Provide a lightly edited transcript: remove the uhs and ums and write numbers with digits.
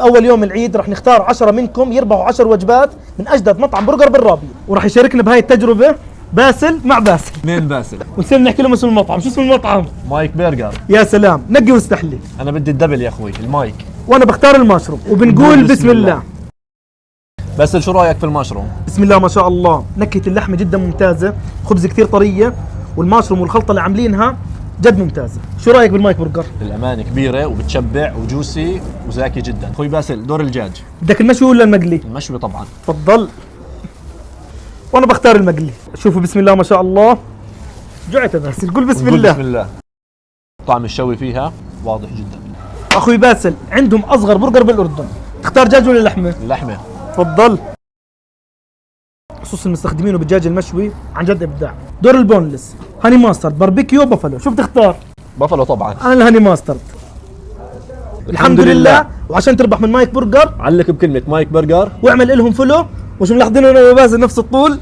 باول يوم العيد رح نختار 10 منكم يربحوا 10 وجبات من اجدد مطعم برجر بالرابيه، وراح يشاركنا بهاي التجربه باسل مع باسل. مين باسل؟ ونصير نحكي لهم اسم المطعم. شو اسم المطعم؟ مايك برجر. يا سلام، نقي واستحلي. انا بدي الدبل يا اخوي، المايك. وانا بختار المشروم وبنقول بسم الله. باسل شو رايك في المشروم؟ بسم الله ما شاء الله، نكهة اللحمة جدا ممتازة، خبز كثير طرية، والمشروم والخلطة اللي عاملينها جد ممتازة. شو رايك بالمايك برجر؟ الأمانة كبيرة وبتشبع وجوسي وزاكي جدا. اخوي باسل دور الدجاج. بدك المشوي ولا المقلي؟ المشوي طبعا. تفضل. وانا بختار المقلي. شوفوا بسم الله ما شاء الله. جعت يا باسل، قول بسم الله. بسم الله. طعم الشوي فيها واضح جدا. اخوي باسل عندهم اصغر برجر بالاردن، تختار دجاج ولا لحمة؟ اللحمة. تفضل. صوص المستخدمينه بالدجاج المشوي عن جد ابداع. دور البونلس، هاني ماسترد، باربيكيو، بافلو، شو بتختار؟ بافلو طبعا. انا الهاني ماسترد. الحمد لله. وعشان تربح من مايك برجر علق بكلمة مايك برجر واعمل لهم فولو. مش ملاحظين انا وباسل نفس الطول؟